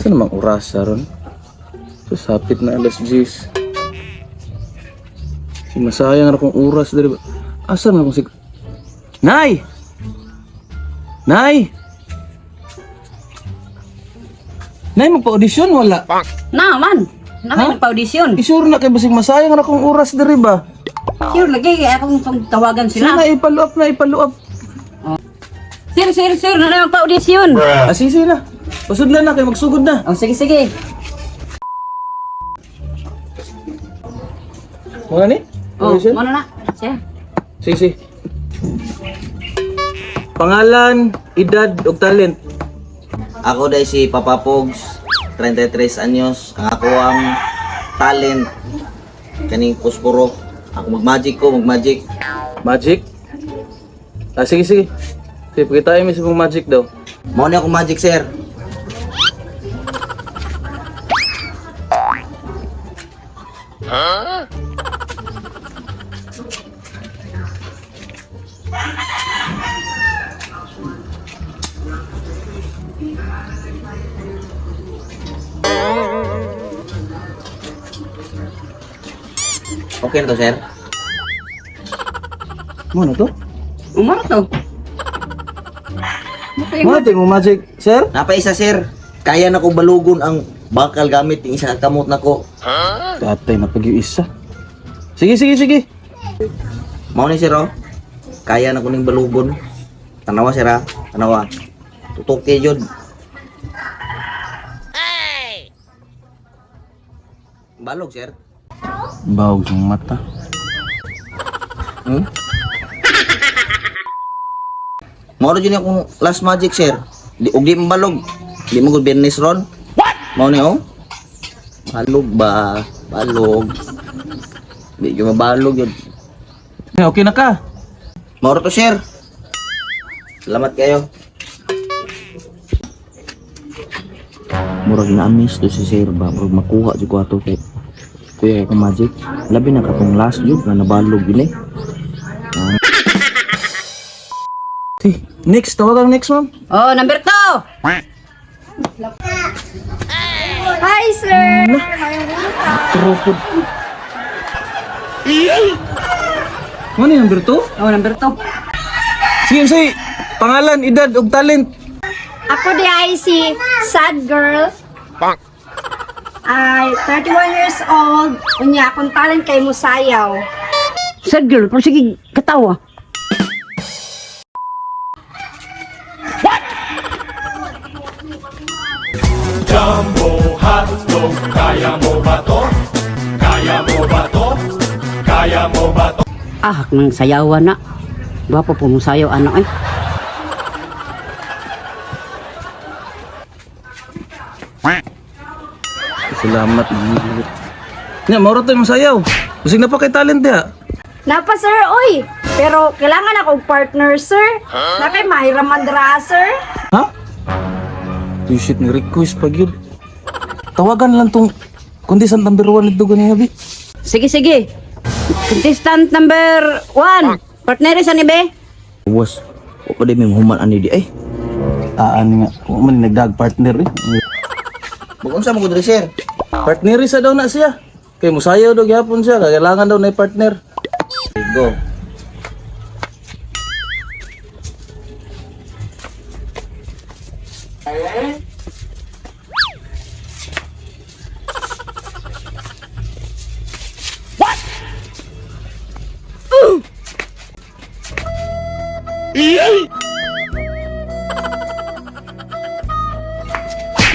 Saan namang oras ron? So, sapit na alas 10. Si masayang na akong oras dari ba? Asan na akong Nay! Nay! Nay, magpa-audition wala? Naman. Naman pa-audition. Isure na kay basig masayang na akong oras dari ba? Sure, lagi akong tawagan sila. Sana ipaluap. Sir, na naman pa-audition. Sige na. Pasudlan na kay magsugod na. Oh, sige. Mga ni? Oh, Audition? mana na? Siya. Sige. Pangalan, edad, ug talent. Ako dahil si Papa Pogs, 33 anyos. Ang ako ang talent kaning posporo. Ako mag-magic. Magic? Sige. Sige, pakitain mo sa mong magic daw. Mao ni ako magic, sir. Okay na to, sir? Ano to? Umar to. Mati mo magic, sir? Napaisa, sir. Kaya na ko balugon ang bakal gamit yung isa kamot na ko. Tatay na pag-iisa. Sige. Mao ni, sir, oh. Kaya na ko ning balugon. Tanawa, sir, ha? Tanawa. Tutuki yun. Balog, sir. Bawag ng mata. Mao na yun akong last magic, sir. Di mabalog. Di mo gud business ron. What? Mao ni, oh. Balog ba? Balog. Di ko mabalog yun. Okay na ka. Mao to, sir. Salamat kayo. Murag na-miss to si sir ba? Murag makuha si ko ato kay kuya akong magic. Labi na katong last job na nabalog yun eh. Next, tawagang next, ma'am. Oh, number 2. Hi, sir! Trupod. Ano yung number 2? Oh, number 2. Sige. Pangalan, edad, ug talent. Ako di ay si sad girl. Ay, 31 years old. Unya, akong talent kay musayaw. Sad girl, pero sige, katawa. Jumbo hotdog, kaya mo ba to? Kaya mo ba to? Ahak ng sayawan na. Gwapo po mong sayaw, ano eh. Salamat. Nya, mauro tayo masayaw. Busing na pa kay talent ya. Napa, sir, oy! Pero kailangan ako partner, sir. Na kay mahiraman dra, sir. Ha? Shit, ni request pag yun. Tawagan lang tong contestant number 1 nito ganyan habi. Sige. Contestant number 1. Partner sa ni be? Was, o pa din may human ani di ay. Ani nga, kung man nagdag partner eh. Bukong sa mga sir. Partner sa daw na siya. Kay musayaw daw gyapon siya, kailangan daw na partner. Go.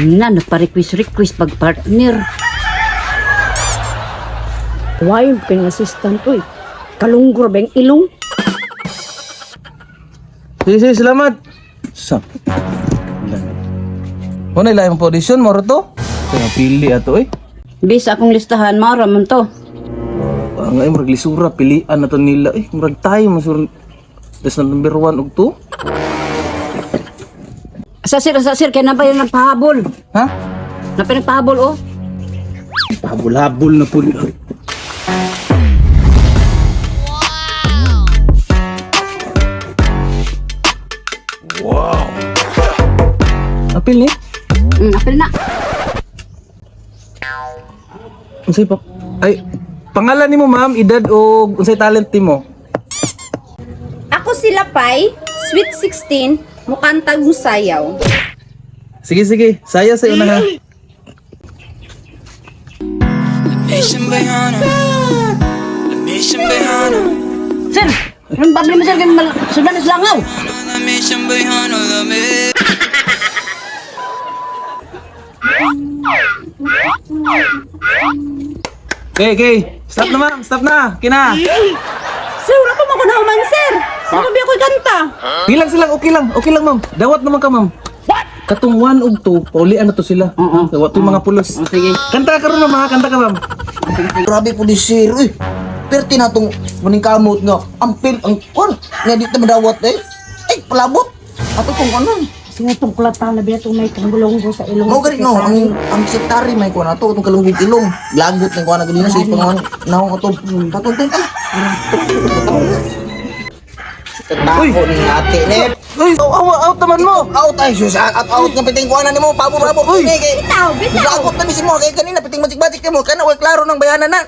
Na, nagpa-request pag partner. Why kay assistant oy? Kalunggur bang ilong? Sige, salamat. Sa. Ano ilaim po audition mo to? Kaya pili ato eh. Bis akong listahan, mara man to. Ang ay murag lisura pilian na to nila eh. Murag tayo masur. Das na number 1 ug 2. Sa sir, kaya na ba yung nagpahabol? Ha? Na pinagpahabol, oh. Habol-habol na po. Wow. Apil ni? Apil na. Unsay pa? Ay, pangalan nimo ma'am, edad o unsay talent nimo? Ako sila Pai, Sweet 16, mukantag musayaw. Sige, sige. Saya sa una ha. Sir, anong babli mo sir kay sudan is langaw? Okay. Stop na ma'am, stop na. Kina. Sir, wala pa mo naman, sir. Ano ba ako'y kanta? Bilang sila, okay lang ma'am. Dawat naman ka ma'am. Katong 1 ug 2, paulian na to sila. Dawat yung mga pulos. Sige. Kanta ka ron ma'am ha, kanta ka ma'am. Grabe po di sir. Uy, perti na tong maning kamot nga. Ampil, ang kon. Nga di na madawat eh. Ay, palabot. Ato kung ano. Sige tong kulatan na biya itong may kanggulong ko sa ilong. Mo gani no, ang sektary may kuan ato itong kalunggog ilong. Lagot ng kuan na ganina sa pangalan. Naong ato. Patungtong ka. Uy, ni ate net. Uy, out naman mo. Out ay sus, out nga piting kuan nimo pabor-pabor. Uy, Bitaw, bitaw. lagot na mismo kay kanina piting magic-magic mo kana way klaro ng bayanan na.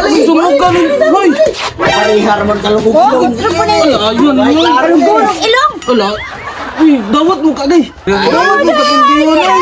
Uy, sumog ka nun. Uy. Parihar man kalunggog ilong. Ayun, Kalungurong ilong. Wala. Uy, dawat mo ka day. Dawat mo ka. Ay, wala.